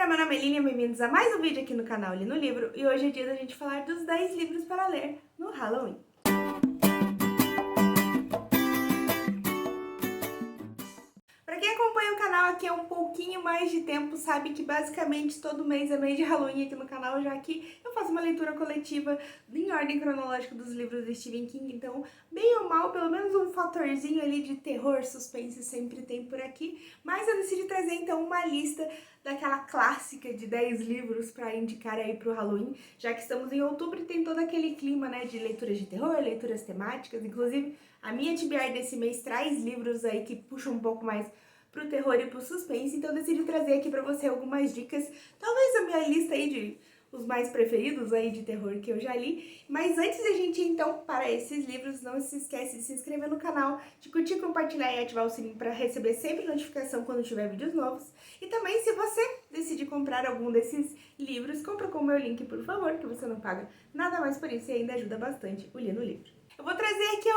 galera, meu nome é Lilian, bem-vindos a mais um vídeo aqui no canal Li no Livro, e hoje é dia da gente falar dos 10 livros para ler no Halloween. Pra quem acompanha o canal aqui há um pouquinho mais de tempo, sabe que basicamente todo mês é mês de Halloween aqui no canal, já que eu faço uma leitura coletiva em ordem cronológica dos livros de Stephen King, então, bem ou mal, pelo menos um fatorzinho ali de terror, suspense sempre tem por aqui, mas eu decidi trazer então uma lista daquela clássica de 10 livros pra indicar aí pro Halloween, já que estamos em outubro e tem todo aquele clima, né, de leituras de terror, leituras temáticas, inclusive a minha TBR desse mês traz livros aí que puxam um pouco mais pro terror e pro suspense, então eu decidi trazer aqui pra você algumas dicas, talvez a minha lista aí de os mais preferidos aí de terror que eu já li, mas antes da gente ir então para esses livros, não se esquece de se inscrever no canal, de curtir, compartilhar e ativar o sininho para receber sempre notificação quando tiver vídeos novos, e também se você decidir comprar algum desses livros, compra com o meu link por favor, que você não paga nada mais por isso e ainda ajuda bastante o Li no Livro. Eu vou trazer aqui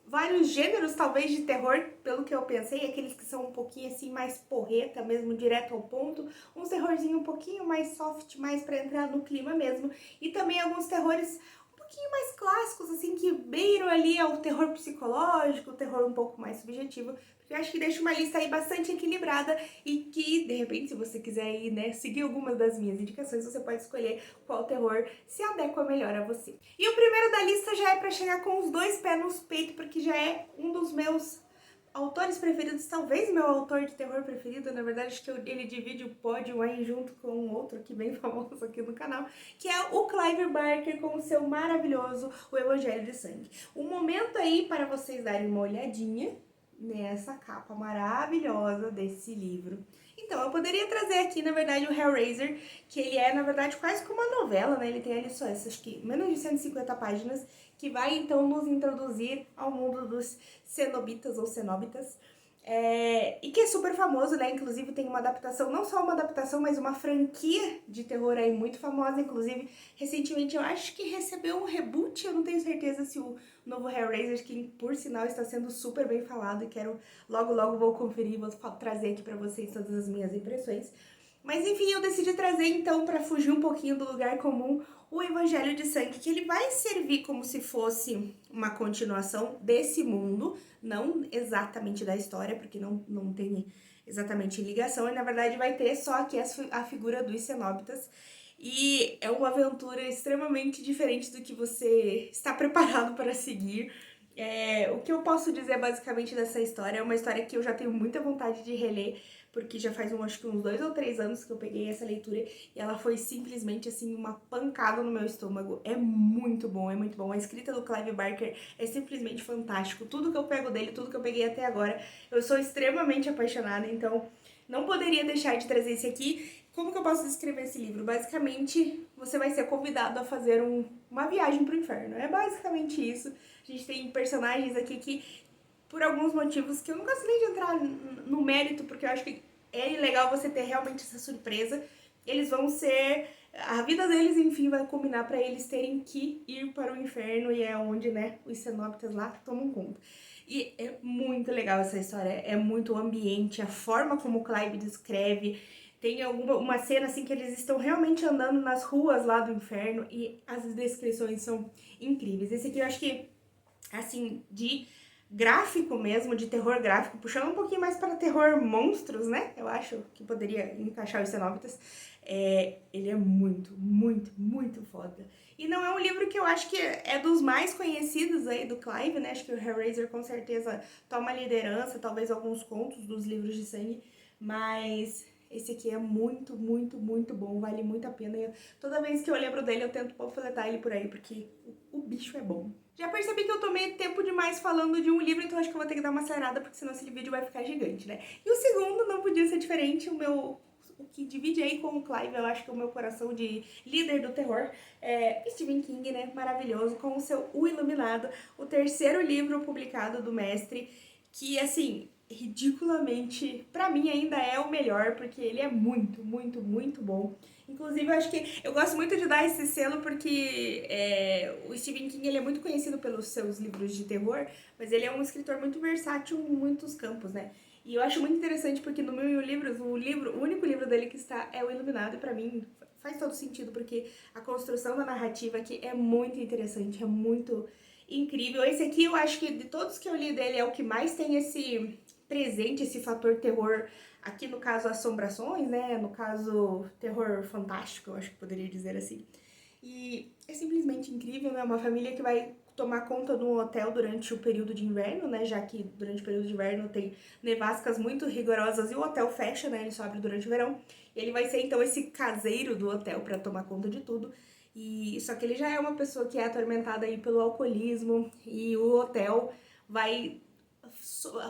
vários gêneros, talvez, de terror, pelo que eu pensei, aqueles que são um pouquinho assim mais porreta, mesmo direto ao ponto, um terrorzinho um pouquinho mais soft, mais pra entrar no clima mesmo, e também alguns terrores um pouquinho mais clássicos, assim, que beiram ali ao terror psicológico, o terror um pouco mais subjetivo, porque eu acho que deixa uma lista aí bastante equilibrada e que, de repente, se você quiser ir, né, seguir algumas das minhas indicações, você pode escolher qual terror se adequa melhor a você. E o primeiro da lista já é pra chegar com os dois pés nos peitos, porque já é um dos meus autores preferidos, talvez meu autor de terror preferido, na verdade acho que ele divide o pódio aí junto com um outro aqui bem famoso aqui no canal, que é o Clive Barker com o seu maravilhoso O Evangelho de Sangue. Um momento aí para vocês darem uma olhadinha nessa capa maravilhosa desse livro. Então, eu poderia trazer aqui, na verdade, o Hellraiser, que ele é, na verdade, quase como uma novela, né? Ele tem ali só essas que menos de 150 páginas, que vai, então, nos introduzir ao mundo dos cenobitas ou cenóbitas. E que é super famoso, né? Inclusive tem uma adaptação, não só uma adaptação, mas uma franquia de terror aí muito famosa. Inclusive, recentemente eu acho que recebeu um reboot, eu não tenho certeza se o novo Hellraiser, que por sinal está sendo super bem falado e quero logo vou conferir, vou trazer aqui pra vocês todas as minhas impressões. Mas enfim, eu decidi trazer então, para fugir um pouquinho do lugar comum, o Evangelho de Sangue, que ele vai servir como se fosse uma continuação desse mundo, não exatamente da história, porque não tem exatamente ligação, e na verdade vai ter só aqui a figura dos cenóbitas, e é uma aventura extremamente diferente do que você está preparado para seguir. O que eu posso dizer basicamente dessa história é uma história que eu já tenho muita vontade de reler, porque já faz acho que uns 2 ou 3 anos que eu peguei essa leitura e ela foi simplesmente assim uma pancada no meu estômago. É muito bom, é muito bom. A escrita do Clive Barker é simplesmente fantástico. Tudo que eu pego dele, tudo que eu peguei até agora, eu sou extremamente apaixonada, então não poderia deixar de trazer esse aqui. Como que eu posso descrever esse livro? Basicamente, você vai ser convidado a fazer uma viagem pro inferno. É basicamente isso. A gente tem personagens aqui que, por alguns motivos que eu não gosto nem de entrar no mérito, porque eu acho que é legal você ter realmente essa surpresa, eles vão ser... A vida deles, enfim, vai combinar para eles terem que ir para o inferno e é onde, né, os cenóbitas lá tomam conta. E é muito legal essa história, é muito o ambiente, a forma como o Clive descreve. Tem uma cena assim que eles estão realmente andando nas ruas lá do inferno e as descrições são incríveis. Esse aqui eu acho que, assim, de gráfico mesmo, de terror gráfico, puxando um pouquinho mais para terror monstros, né? Eu acho que poderia encaixar os cenóbitas. Ele é muito foda. E não é um livro que eu acho que é dos mais conhecidos aí do Clive, né? Acho que o Hellraiser com certeza toma liderança, talvez alguns contos dos livros de sangue, mas esse aqui é muito bom, vale muito a pena. Toda vez que eu lembro dele, eu tento panfletar ele por aí, porque o bicho é bom. Já percebi que eu tomei tempo demais falando de um livro, então acho que eu vou ter que dar uma acelerada, porque senão esse vídeo vai ficar gigante, né? E o segundo não podia ser diferente, o que divide aí com o Clive, eu acho que é o meu coração de líder do terror, é Stephen King, né? Maravilhoso, com o seu O Iluminado, o terceiro livro publicado do mestre, que, assim, ridiculamente, pra mim ainda é o melhor, porque ele é muito bom. Inclusive, eu acho que eu gosto muito de dar esse selo porque o Stephen King ele é muito conhecido pelos seus livros de terror, mas ele é um escritor muito versátil em muitos campos, né? E eu acho muito interessante porque no meu livro, o único livro dele que está é o Iluminado, e pra mim faz todo sentido, porque a construção da narrativa aqui é muito interessante, é muito incrível. Esse aqui eu acho que de todos que eu li dele é o que mais tem esse presente, esse fator terror. Aqui no caso assombrações, né? No caso terror fantástico, eu acho que poderia dizer assim. E é simplesmente incrível, né? Uma família que vai tomar conta de um hotel durante o período de inverno, né? Já que durante o período de inverno tem nevascas muito rigorosas e o hotel fecha, né? Ele só abre durante o verão. E ele vai ser então esse caseiro do hotel para tomar conta de tudo. E só que ele já é uma pessoa que é atormentada aí pelo alcoolismo e o hotel vai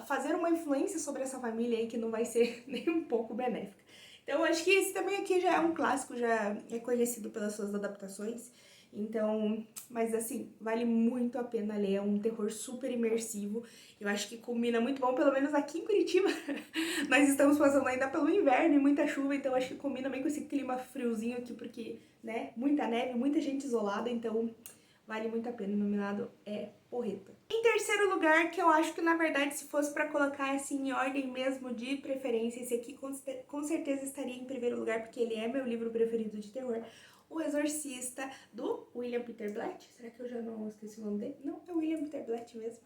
fazer uma influência sobre essa família aí que não vai ser nem um pouco benéfica. Então, eu acho que esse também aqui já é um clássico, já é conhecido pelas suas adaptações. Então, mas assim, vale muito a pena ler, é um terror super imersivo. Eu acho que combina muito bom, pelo menos aqui em Curitiba. Nós estamos passando ainda pelo inverno e muita chuva, então acho que combina bem com esse clima friozinho aqui, porque, né, muita neve, muita gente isolada, então vale muito a pena. O Iluminado é porreta. Em terceiro lugar, que eu acho que na verdade se fosse pra colocar assim em ordem mesmo de preferência, esse aqui com certeza estaria em primeiro lugar, porque ele é meu livro preferido de terror. O Exorcista, do William Peter Blatty. Será que eu já não esqueci o nome dele? Não, é o William Peter Blatty mesmo.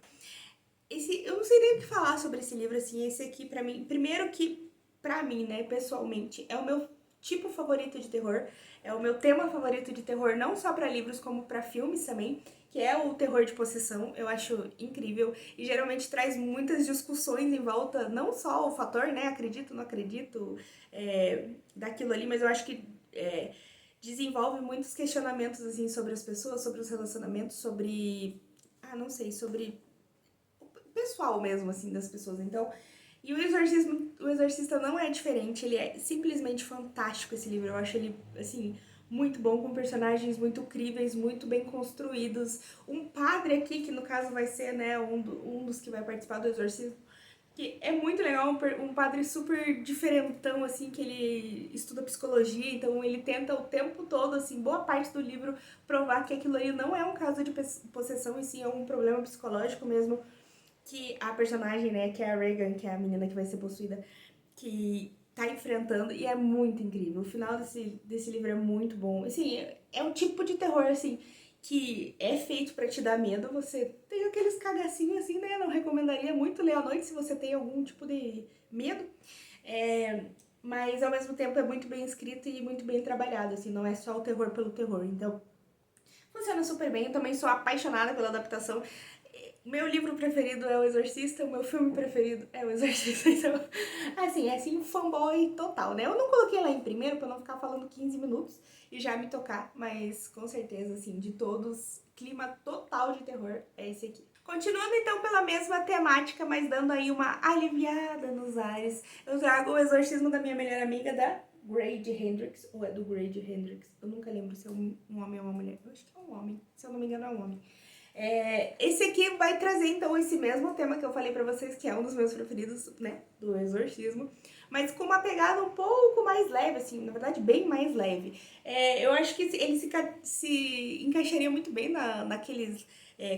Eu não sei nem o que falar sobre esse livro, assim, esse aqui pra mim, primeiro que pra mim, né, pessoalmente, é o meu tipo favorito de terror, é o meu tema favorito de terror, não só pra livros como pra filmes também, que é o terror de possessão. Eu acho incrível e geralmente traz muitas discussões em volta, não só o fator, né, acredito, não acredito, daquilo ali, mas eu acho que desenvolve muitos questionamentos, assim, sobre as pessoas, sobre os relacionamentos, sobre, não sei, sobre pessoal mesmo, assim, das pessoas. Então, e o Exorcista não é diferente, ele é simplesmente fantástico, esse livro. Eu acho ele, assim, muito bom, com personagens muito críveis, muito bem construídos. Um padre aqui, que no caso vai ser, né, um dos que vai participar do exorcismo, que é muito legal, um padre super diferentão, assim, que ele estuda psicologia, então ele tenta o tempo todo, assim, boa parte do livro, provar que aquilo aí não é um caso de possessão, e sim é um problema psicológico mesmo, que a personagem, né, que é a Regan, que é a menina que vai ser possuída, que tá enfrentando, e é muito incrível. O final desse livro é muito bom. Assim, é um tipo de terror, assim, que é feito pra te dar medo. Você tem aqueles cagacinhos, assim, né? Não recomendaria muito ler à noite se você tem algum tipo de medo. Mas, ao mesmo tempo, é muito bem escrito e muito bem trabalhado, assim. Não é só o terror pelo terror. Então, funciona super bem. Eu também sou apaixonada pela adaptação. Meu livro preferido é O Exorcista, o meu filme preferido é O Exorcista, então, assim, fanboy total, né? Eu não coloquei lá em primeiro pra não ficar falando 15 minutos e já me tocar, mas com certeza, assim, de todos, clima total de terror é esse aqui. Continuando então pela mesma temática, mas dando aí uma aliviada nos ares, eu trago O Exorcismo da Minha Melhor Amiga, da Grady Hendrix, ou é do Grady Hendrix, eu nunca lembro se é um homem ou uma mulher, eu acho que é um homem, se eu não me engano é um homem. Esse aqui vai trazer então esse mesmo tema que eu falei pra vocês, que é um dos meus preferidos, né, do exorcismo, mas com uma pegada um pouco mais leve, assim, na verdade bem mais leve. Eu acho que ele se encaixaria muito bem naqueles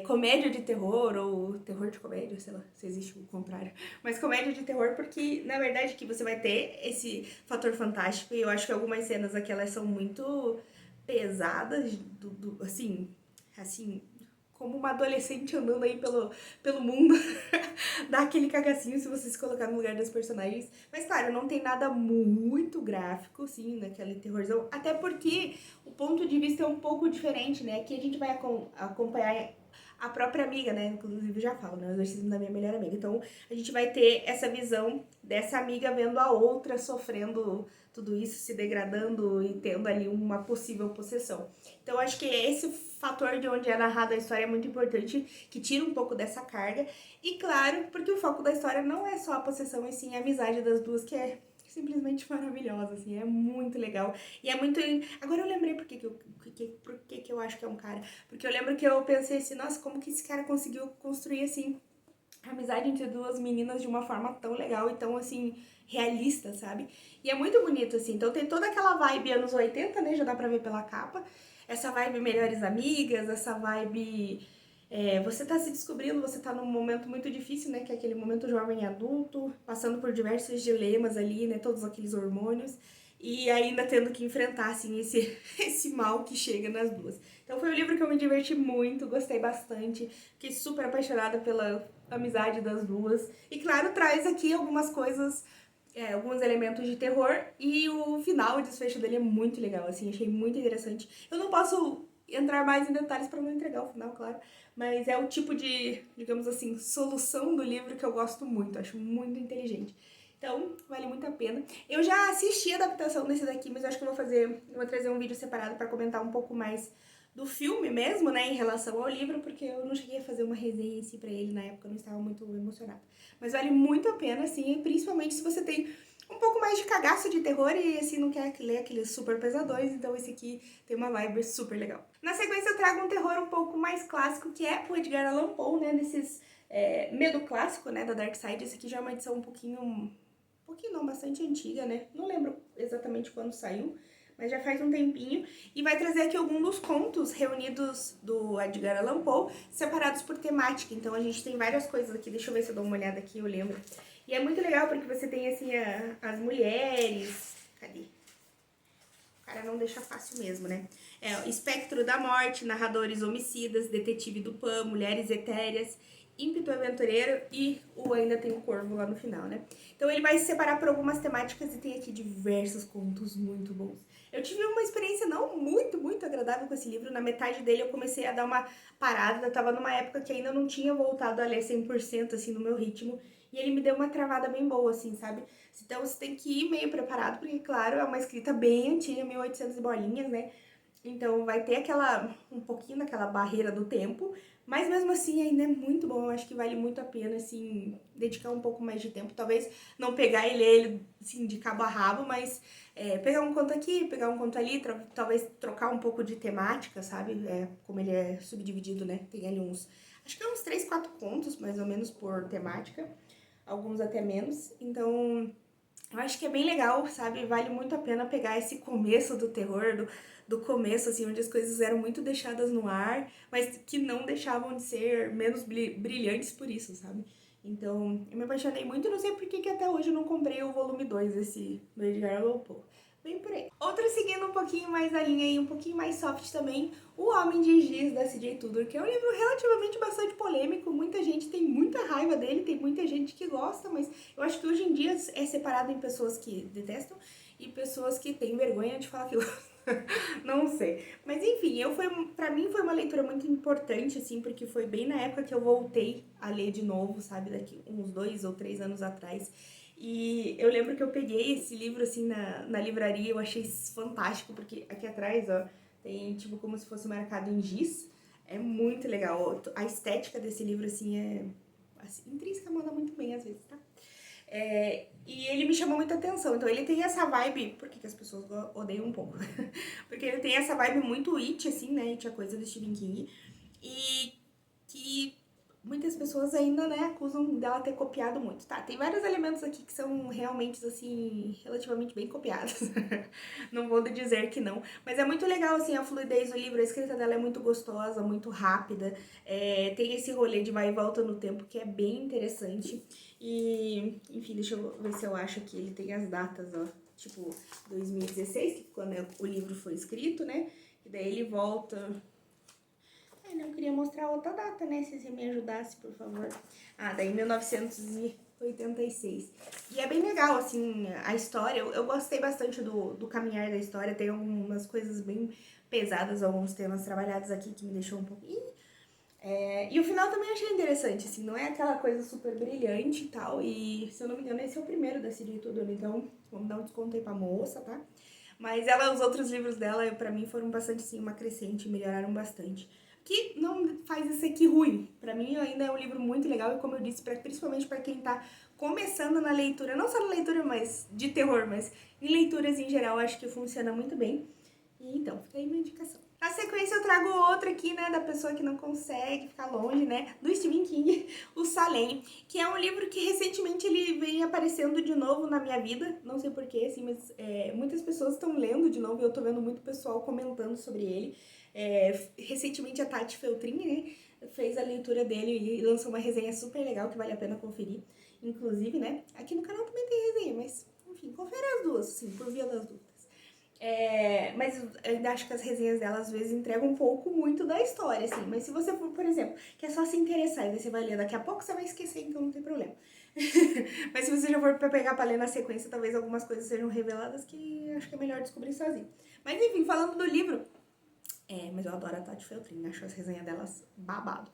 comédia de terror ou terror de comédia, sei lá, se existe o contrário, mas comédia de terror, porque na verdade que você vai ter esse fator fantástico, e eu acho que algumas cenas aqui elas são muito pesadas, assim, como uma adolescente andando aí pelo mundo, dá aquele cagacinho se você se colocar no lugar dos personagens. Mas claro, não tem nada muito gráfico, assim, naquele terrorzão, até porque o ponto de vista é um pouco diferente, né? Aqui a gente vai acompanhar a própria amiga, né? Inclusive já falo, né? O exorcismo da minha melhor amiga. Então a gente vai ter essa visão dessa amiga vendo a outra sofrendo tudo isso, se degradando e tendo ali uma possível possessão. Então acho que esse fator de onde é narrada a história é muito importante, que tira um pouco dessa carga. E claro, porque o foco da história não é só a possessão, e sim a amizade das duas, que é simplesmente maravilhosa, assim, é muito legal. E é muito... Agora eu lembrei por que eu acho que é um cara. Porque eu lembro que eu pensei assim, nossa, como que esse cara conseguiu construir, assim, a amizade entre duas meninas de uma forma tão legal e tão, assim, realista, sabe? E é muito bonito, assim. Então tem toda aquela vibe anos 80, né? Já dá pra ver pela capa. Essa vibe melhores amigas, essa vibe Você tá se descobrindo, você tá num momento muito difícil, né, que é aquele momento jovem adulto, passando por diversos dilemas ali, né, todos aqueles hormônios, e ainda tendo que enfrentar, assim, esse mal que chega nas duas. Então foi um livro que eu me diverti muito, gostei bastante, fiquei super apaixonada pela amizade das duas, e claro, traz aqui algumas coisas, alguns elementos de terror, e o final, o desfecho dele é muito legal, assim, achei muito interessante. Eu não posso entrar mais em detalhes para não entregar o final, claro, mas é o tipo de, digamos assim, solução do livro que eu gosto muito, acho muito inteligente. Então, vale muito a pena. Eu já assisti a adaptação desse daqui, mas eu acho que eu vou trazer um vídeo separado para comentar um pouco mais do filme mesmo, né, em relação ao livro, porque eu não cheguei a fazer uma resenha em si pra ele na época, eu não estava muito emocionada. Mas vale muito a pena, assim, principalmente se você tem um pouco mais de cagaço de terror e, assim, não quer ler aqueles super pesadões, então esse aqui tem uma vibe super legal. Na sequência eu trago um terror um pouco mais clássico, que é o Edgar Allan Poe, né, desses medo clássico, né, da Dark Side. Esse aqui já é uma edição não, bastante antiga, né, não lembro exatamente quando saiu, mas já faz um tempinho, e vai trazer aqui alguns dos contos reunidos do Edgar Allan Poe, separados por temática. Então a gente tem várias coisas aqui, deixa eu ver se eu dou uma olhada aqui, eu lembro. E é muito legal porque você tem assim as mulheres, cadê? O cara não deixa fácil mesmo, né? Espectro da Morte, Narradores Homicidas, Detetive do Pan, Mulheres Etéreas, Ímpeto Aventureiro e o Ainda Tem o Corvo lá no final, né? Então ele vai se separar por algumas temáticas e tem aqui diversos contos muito bons. Eu tive uma experiência não muito agradável com esse livro. Na metade dele eu comecei a dar uma parada, eu tava numa época que ainda não tinha voltado a ler 100% assim no meu ritmo, e ele me deu uma travada bem boa, assim, sabe? Então você tem que ir meio preparado, porque, claro, é uma escrita bem antiga, 1800 bolinhas, né? Então vai ter um pouquinho daquela barreira do tempo, mas mesmo assim ainda é muito bom. Eu acho que vale muito a pena, assim, dedicar um pouco mais de tempo. Talvez não pegar e ler ele, assim, de cabo a rabo, mas pegar um conto aqui, pegar um conto ali, talvez trocar um pouco de temática, sabe? Como ele é subdividido, né? Tem ali acho que é uns 3, 4 contos, mais ou menos, por temática. Alguns até menos. Então, eu acho que é bem legal, sabe? Vale muito a pena pegar esse começo do terror, do começo, assim, onde as coisas eram muito deixadas no ar, mas que não deixavam de ser menos brilhantes por isso, sabe? Então, eu me apaixonei muito, não sei por que até hoje eu não comprei o volume 2 desse do Edgar Allan Poe. Bem por aí. Outro seguindo um pouquinho mais a linha e um pouquinho mais soft também, O Homem de Giz, da C.J. Tudor, que é um livro relativamente bastante polêmico. Muita gente tem muita raiva dele, tem muita gente que gosta, mas eu acho que hoje em dia é separado em pessoas que detestam e pessoas que têm vergonha de falar que gostam. Não sei. Mas enfim, pra mim foi uma leitura muito importante, assim, porque foi bem na época que eu voltei a ler de novo, sabe, daqui uns 2 ou 3 anos atrás. E eu lembro que eu peguei esse livro, assim, na livraria, eu achei fantástico, porque aqui atrás, ó, tem, tipo, como se fosse marcado em giz. É muito legal. A estética desse livro, assim, assim, intrínseca, manda muito bem às vezes, tá? E ele me chamou muita atenção. Então ele tem essa vibe, por que as pessoas odeiam um pouco? Porque ele tem essa vibe muito It, assim, né? It é coisa do Stephen King. E que muitas pessoas ainda, né, acusam dela ter copiado muito, tá? Tem vários elementos aqui que são realmente, assim, relativamente bem copiados. Não vou dizer que não. Mas é muito legal, assim, a fluidez do livro. A escrita dela é muito gostosa, muito rápida. Tem esse rolê de vai e volta no tempo que é bem interessante. E, enfim, deixa eu ver se eu acho aqui. Ele tem as datas, ó. Tipo, 2016, que quando o livro foi escrito, né? E daí ele volta... eu queria mostrar outra data, né? Se você me ajudasse, por favor. Daí 1986. E é bem legal, assim, a história. Eu gostei bastante do caminhar da história. Tem algumas coisas bem pesadas, alguns temas trabalhados aqui que me deixou um pouco... E o final também achei interessante, assim, não é aquela coisa super brilhante e tal. E, se eu não me engano, esse é o primeiro da série Tudor, então vamos dar um desconto aí pra moça, tá? Mas os outros livros dela, pra mim, foram bastante, assim, uma crescente, melhoraram bastante. Que não faz isso aqui ruim. Pra mim, ainda é um livro muito legal e, como eu disse, principalmente pra quem tá começando na leitura, não só na leitura mas de terror, mas em leituras em geral, acho que funciona muito bem. E então, fica aí minha indicação. Na sequência eu trago outro aqui, né, da pessoa que não consegue ficar longe, né, do Stephen King, o Salem, que é um livro que recentemente ele vem aparecendo de novo na minha vida, não sei porquê, assim, mas muitas pessoas estão lendo de novo e eu tô vendo muito pessoal comentando sobre ele. Recentemente a Tati Feltrin, né, fez a leitura dele e lançou uma resenha super legal que vale a pena conferir. Inclusive, né, aqui no canal também tem resenha, mas enfim, confere as duas, sim, por via das dúvidas. Mas eu ainda acho que as resenhas dela às vezes entregam um pouco muito da história, assim. Mas se você for, por exemplo, quer só se interessar e você vai ler daqui a pouco, você vai esquecer, então não tem problema. Mas se você já for pra pegar pra ler na sequência, talvez algumas coisas sejam reveladas que acho que é melhor descobrir sozinho. Mas enfim, falando do livro, mas eu adoro a Tati Feltrin, acho as resenhas delas babado.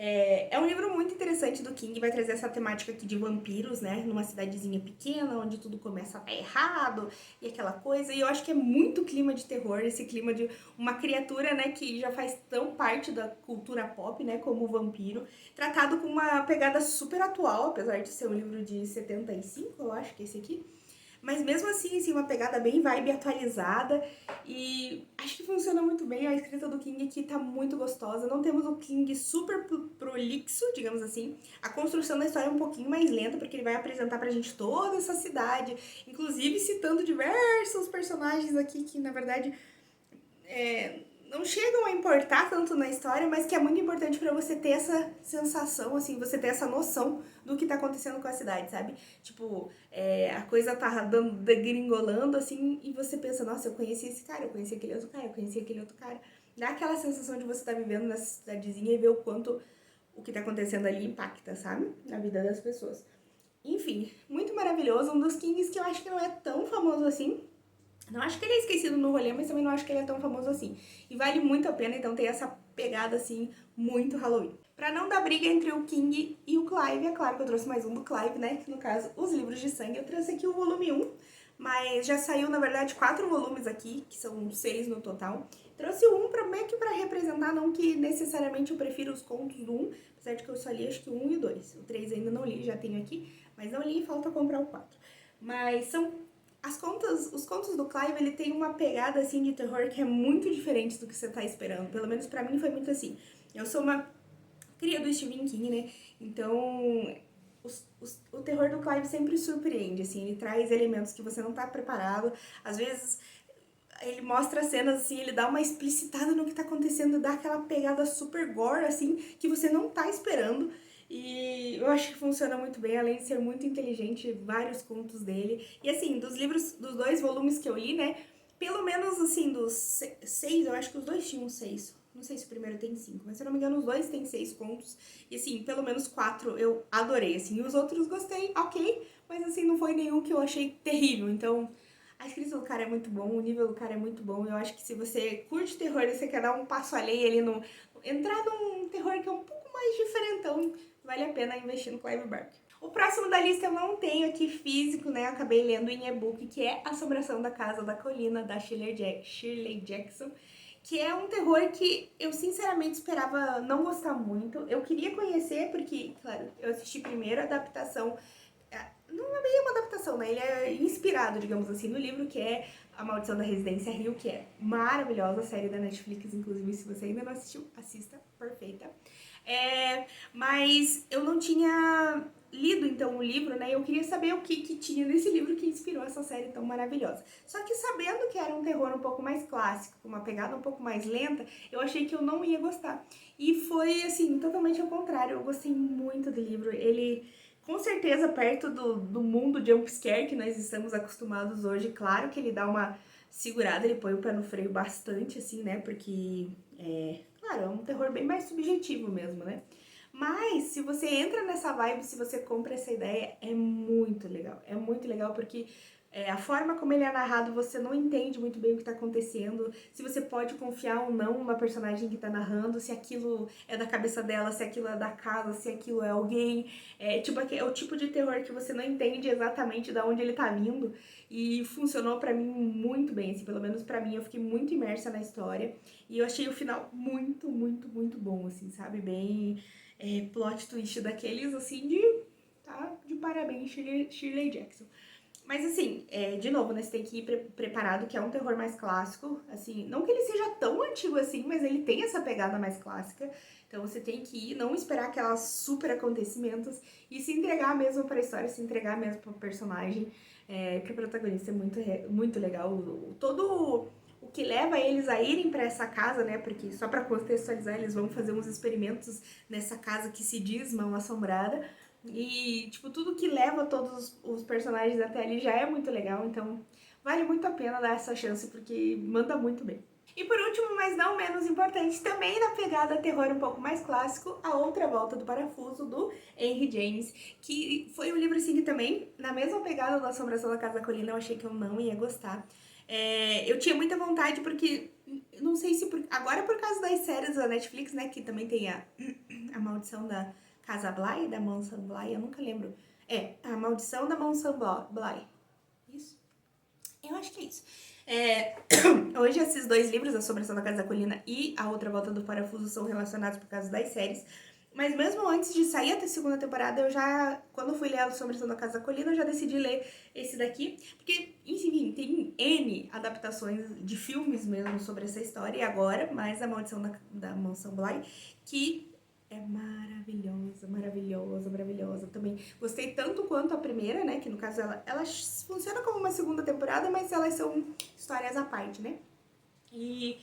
É um livro muito interessante do King, vai trazer essa temática aqui de vampiros, né? Numa cidadezinha pequena, onde tudo começa a dar errado e aquela coisa. E eu acho que é muito clima de terror, esse clima de uma criatura, né, que já faz tão parte da cultura pop, né, como o vampiro. Tratado com uma pegada super atual, apesar de ser um livro de 75, eu acho que é esse aqui. Mas mesmo assim, uma pegada bem vibe atualizada e acho que funciona muito bem. A escrita do King aqui tá muito gostosa. Não temos o King super prolixo, digamos assim. A construção da história é um pouquinho mais lenta, porque ele vai apresentar pra gente toda essa cidade, inclusive citando diversos personagens aqui que, na verdade, não chegam a importar tanto na história, mas que é muito importante pra você ter essa sensação, assim, você ter essa noção do que tá acontecendo com a cidade, sabe? Tipo, a coisa tá degringolando, assim, e você pensa, nossa, eu conheci esse cara, eu conheci aquele outro cara, eu conheci aquele outro cara. Dá aquela sensação de você tá vivendo nessa cidadezinha e ver o quanto o que tá acontecendo ali impacta, sabe? Na vida das pessoas. Enfim, muito maravilhoso, um dos Kings que eu acho que não é tão famoso assim. Não acho que ele é esquecido no rolê, mas também não acho que ele é tão famoso assim. E vale muito a pena, então, ter essa pegada, assim, muito Halloween. Pra não dar briga entre o King e o Clive, é claro que eu trouxe mais um do Clive, né? Que no caso, Os Livros de Sangue. Eu trouxe aqui o volume 1, mas já saiu, na verdade, 4 volumes aqui, que são 6 no total. Trouxe o 1 meio que pra representar, não que necessariamente eu prefiro os contos do 1, apesar de que eu só li acho que o 1 e o 2. O 3 ainda não li, já tenho aqui, mas não li e falta comprar o 4. Mas são os contos do Clive, ele tem uma pegada, assim, de terror que é muito diferente do que você tá esperando. Pelo menos pra mim foi muito assim. Eu sou uma cria do Stephen King, né? Então, o terror do Clive sempre surpreende, assim. Ele traz elementos que você não tá preparado. Às vezes, ele mostra cenas, assim, ele dá uma explicitada no que tá acontecendo, dá aquela pegada super gore, assim, que você não tá esperando. E eu acho que funciona muito bem, além de ser muito inteligente, vários contos dele. E assim, dos livros, dos 2 volumes que eu li, né, pelo menos, assim, dos 6, eu acho que os 2 tinham 6. Não sei se o primeiro tem 5, mas se eu não me engano, os 2 têm 6 contos. E assim, pelo menos 4 eu adorei, assim. E os outros gostei, ok, mas assim, não foi nenhum que eu achei terrível. Então, a escrita do cara é muito bom, o nível do cara é muito bom. Eu acho que se você curte terror e você quer dar um passo além ali no... entrar num terror que é um pouco mais diferentão, vale a pena investir no Clive Barker. O próximo da lista eu não tenho aqui físico, né? Eu acabei lendo em e-book, que é Assombração da Casa da Colina, da Shirley Jackson. Que é um terror que eu sinceramente esperava não gostar muito. Eu queria conhecer, porque, claro, eu assisti primeiro a adaptação. Não é bem uma adaptação, né? Ele é inspirado, digamos assim, no livro que é A Maldição da Residência Hill, que é maravilhosa, a série da Netflix, inclusive, se você ainda não assistiu, assista, perfeita. Mas eu não tinha lido, então, o livro, né? Eu queria saber o que tinha nesse livro que inspirou essa série tão maravilhosa. Só que sabendo que era um terror um pouco mais clássico, com uma pegada um pouco mais lenta, eu achei que eu não ia gostar. E foi, assim, totalmente ao contrário. Eu gostei muito do livro. Ele... com certeza, perto do mundo jumpscare que nós estamos acostumados hoje, claro que ele dá uma segurada, ele põe o pé no freio bastante, assim, né? Porque, claro, é um terror bem mais subjetivo mesmo, né? Mas, se você entra nessa vibe, se você compra essa ideia, é muito legal. É muito legal porque a forma como ele é narrado, você não entende muito bem o que tá acontecendo, se você pode confiar ou não numa personagem que tá narrando, se aquilo é da cabeça dela, se aquilo é da casa, se aquilo é alguém. É o tipo de terror que você não entende exatamente de onde ele tá vindo. E funcionou pra mim muito bem, assim, pelo menos pra mim, eu fiquei muito imersa na história. E eu achei o final muito, muito, muito bom, assim, sabe? Bem plot twist daqueles, assim, de parabéns, Shirley Jackson. Mas assim, de novo, né, você tem que ir preparado, que é um terror mais clássico, assim, não que ele seja tão antigo assim, mas ele tem essa pegada mais clássica, então você tem que ir, não esperar aquelas super acontecimentos e se entregar mesmo pra história, se entregar mesmo pro personagem, pro protagonista, é muito legal, todo o que leva eles a irem para essa casa, né? Porque só para contextualizar, eles vão fazer uns experimentos nessa casa que se diz mal assombrada. E, tipo, tudo que leva todos os personagens até ali já é muito legal, então vale muito a pena dar essa chance, porque manda muito bem. E por último, mas não menos importante, também na pegada terror um pouco mais clássico, A Outra Volta do Parafuso, do Henry James, que foi um livro assim que também, na mesma pegada da Assombração da Casa da Colina, eu achei que eu não ia gostar. Eu tinha muita vontade porque, não sei se agora por causa das séries da Netflix, né, que também tem a Maldição da Casa Bly, da Mansão Bly, eu nunca lembro. A Maldição da Mansão Bly. Isso? Eu acho que é isso. Hoje esses dois livros, A Assombração da Casa da Colina e A Outra Volta do Parafuso, são relacionados por causa das séries. Mas mesmo antes de sair a segunda temporada, quando eu fui ler A Assombração da Casa da Colina, eu já decidi ler esse daqui. Porque, enfim, tem N adaptações de filmes mesmo sobre essa história. E agora, mais A Maldição da Mansão Bly, que é maravilhosa, maravilhosa, maravilhosa. Também gostei tanto quanto a primeira, né? Que no caso ela funciona como uma segunda temporada, mas elas são histórias à parte, né? E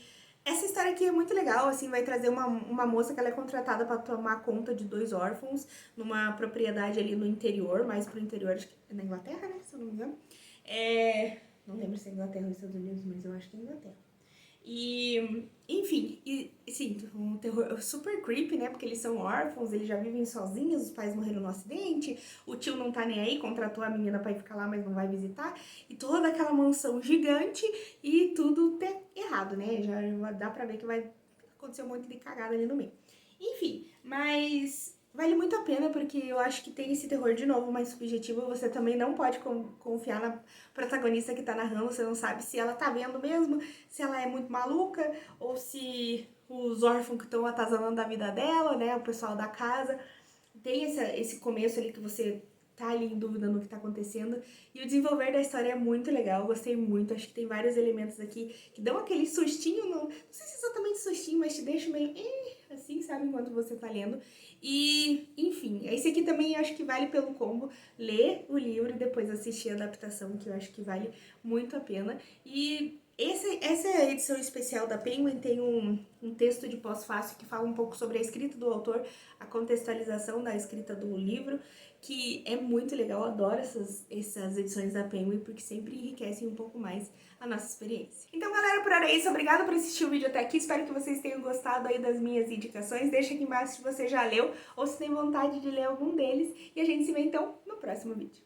essa história aqui é muito legal, assim, vai trazer uma moça que ela é contratada para tomar conta de 2 órfãos numa propriedade ali no interior, mais pro interior, acho que é na Inglaterra, né? Se eu não me engano. Não lembro se é Inglaterra ou Estados Unidos, mas eu acho que é Inglaterra. E, enfim, sim, um terror super creepy, né? Porque eles são órfãos, eles já vivem sozinhos, os pais morreram no acidente, o tio não tá nem aí, contratou a menina pra ir ficar lá, mas não vai visitar. E toda aquela mansão gigante e tudo errado, né? Já dá pra ver que vai acontecer um monte de cagada ali no meio. Enfim, mas vale muito a pena porque eu acho que tem esse terror de novo mais subjetivo. Você também não pode confiar na protagonista que tá narrando, você não sabe se ela tá vendo mesmo, se ela é muito maluca ou se os órfãos que estão atazanando a vida dela, né, o pessoal da casa. Tem esse começo ali que você tá ali em dúvida no que tá acontecendo. E o desenvolver da história é muito legal, eu gostei muito. Acho que tem vários elementos aqui que dão aquele sustinho, não sei se exatamente sustinho, mas te deixa meio assim, sabe, enquanto você tá lendo. E, enfim, esse aqui também eu acho que vale pelo combo, ler o livro e depois assistir a adaptação, que eu acho que vale muito a pena. E essa edição especial da Penguin tem um texto de pós-fácil que fala um pouco sobre a escrita do autor, a contextualização da escrita do livro, que é muito legal. Eu adoro essas edições da Penguin, porque sempre enriquecem um pouco mais a nossa experiência. Então, galera, por hora é isso. Obrigada por assistir o vídeo até aqui. Espero que vocês tenham gostado aí das minhas indicações. Deixa aqui embaixo se você já leu ou se tem vontade de ler algum deles. E a gente se vê, então, no próximo vídeo.